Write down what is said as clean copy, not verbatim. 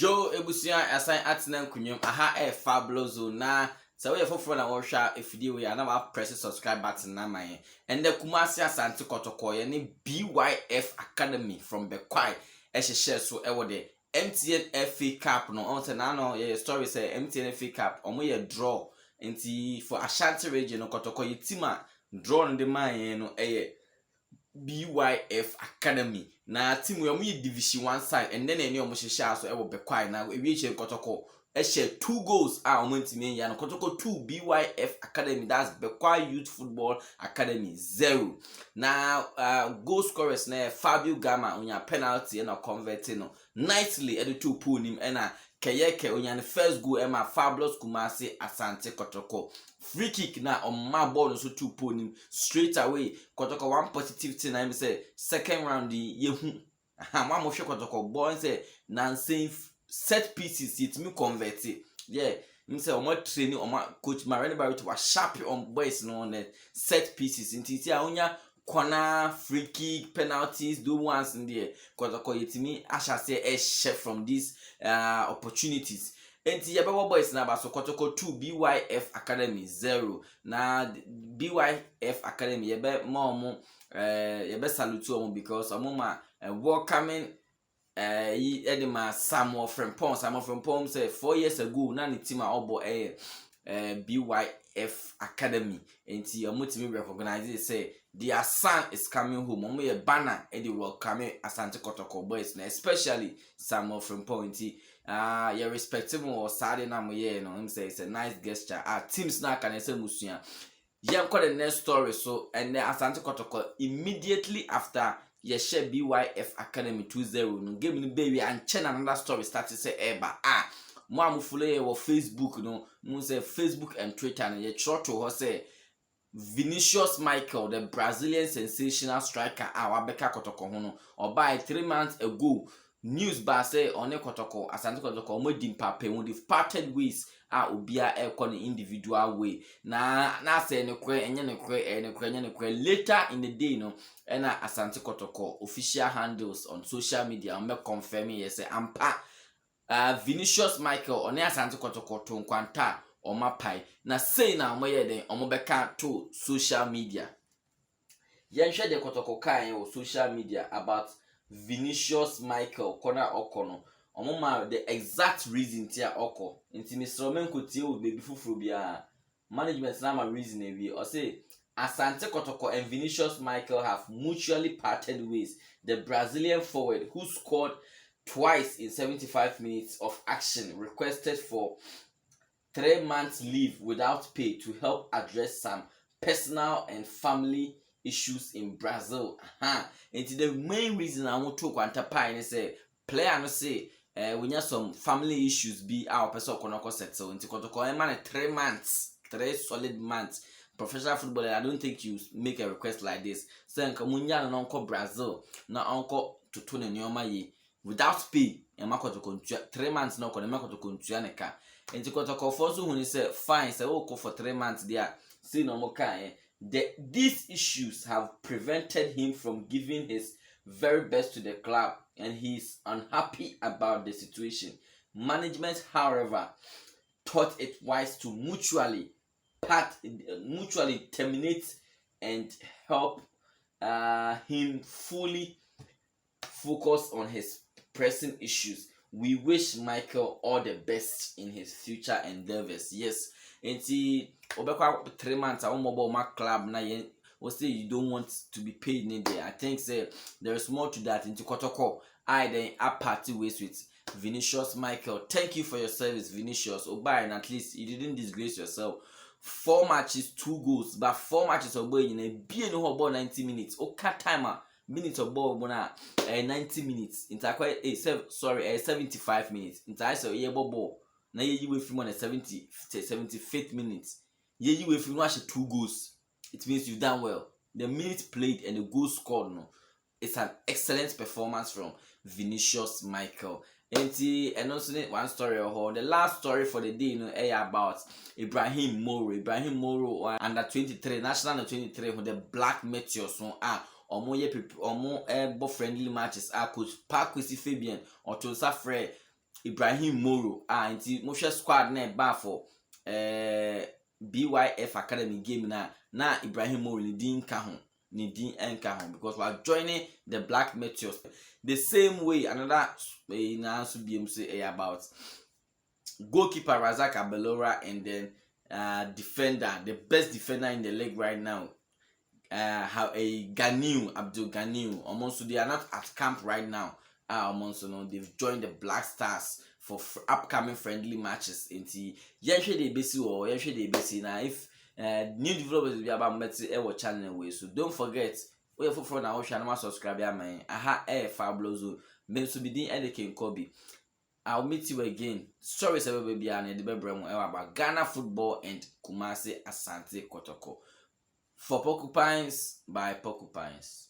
Yo ebusia assign atena nkunyem aha fabulous na so we foforo na wo hwa efidie we na wa press subscribe button na man and the Kumasi Asante Kotoko ye ne BYF Academy from Bekwai ehye so ewo de MTN FA Cup no on say na no ye story say MTN FA Cup omo ye draw nti for Ashanti region no Kotoko ye team a draw no de man no BYF Academy na team we omo division 1 side and then any omo hyehyɛ so ewo Bekwai na we hye Kotoko ehye 2 goals omo ntimi ya no Kotoko 2 BYF Academy, that's Bekwai Youth Football Academy 0 na goal scorers na Fabio Gama onya penalty na converting no nicely at the 2 pool nim na Keyeke onya the first goal ema Fabulous Kumasi Asante Kotoko free kick na on my ball so 2 pool nim straight away Kotoko one positive thing I say second round yehu ma mo hwe Kotoko ball say nansen set pieces it me convert it yeah me say omo training omo coach Marani Barito was sharp on boys no on the set pieces inti ti onya corner free kick penalties do ones in there Kotoko yetimi asha say a chef from these opportunities enti yebebo boys na ba so Kotoko 2 BYF Academy 0 na BYF Academy yebe mo yebe salute omo because omo ma welcoming Edema Samuel Frimpong say 4 years ago na ni team a obo BYF Academy enti omotimi recognize say their son is coming home omo ye banner e dey welcome Asante Kotoko boys na especially Samuel Frimpong enti you respectable or sad na mo ye no him say it's a nice gesture teams na can say musua yem call the next story so and Asante Kotoko immediately after share BYF Academy 2-0 no game ni baby and chen another story started say eba mo am follow ye wo Facebook no mo say Facebook and Twitter no ye trot to say Vinicius Michael, the Brazilian sensational striker wabeka Kotoko ho no obai 3 months ago news ba say one Kotoko Asante Kotoko mo dimpape mo they've parted ways obia individual way na say ne kwe enye ne kwe later in the day no na Asante Kotoko official handles on social media me confirm yes say ampa Vinicius Michael one Asante Kotoko to nkwanta omapai na say na omoye den omobeka to social media yen hwe de Kotoko kan o social media about Vinicius Michael corner okono omoma the exact reason tia oko nti Mr. Omenko tie o baby fufuro bia management na ma reason e or say Asante Kotoko and Vinicius Michael have mutually parted ways. The Brazilian forward who scored twice in 75 minutes of action requested for 3 months leave without pay to help address some personal and family issues in Brazil. And the main reason I want to kwanta pie is say player no say we have some family issues be our person konoko settle into Kotoko man 3 months 3 solid months professional footballer. I don't think you make a request like this so nka munya no nko Brazil na onko toto ne nyoma yi without pay e Kotoko 3 months na ko ne Kotoko ntua ne ka enti Kotoko for so hu say fine say we go for 3 months there see no mo kan these issues have prevented him from giving his very best to the club and he's unhappy about the situation. Management, however, thought it wise to mutually terminate and help him fully focus on his pressing issues. We wish Michael all the best in his future endeavors. Yes, and see, obekwa 3 months a mobile club na yen or say you don't want to be paid in there. I think say there is more to that into Kotoko. I then party ways with Vinicius Michael. Thank you for your service, Vinicius. And at least you didn't disgrace yourself. 4 matches, 2 goals, but 4 matches of boy in a be no about 90 minutes. Okay, timer minutes of ball 90 minutes. Into 75 minutes. Into I say ball. Na you with him on a 75th minutes. You with him watch 2 goals. It means you've done well. The minutes played and the goal scored, no, it's an excellent performance from Vinicius Michael. And also one story the last story for the day, you know, about Ibrahim Moro under 23 national under 23 with the Black Meteors so omo friendly matches coach Parkwesi Fabian or to Safre Ibrahim Moro nti mo hwe squad na ba for BYF Academy game na Ibrahim Moro ni din ka ho because we are joining the Black Meteors the same way. Another na so be say about goalkeeper Razak Abelora, and then defender, the best defender in the league right now, how a Abdul Ganiu. Almost they are not at camp right now. Almost they've joined the Black Stars for upcoming friendly matches. Inti yehwe dey besi or yehwe dey besi na if new developers will be about our channel way. So don't forget, we have for now subscribe man. Aha Fablozo. Men so be din Edeken Kobe. I'll meet you again. Sorry, baby, and the baby about Ghana football and Kumasi Asante Kotoko. For Porcupines by Porcupines.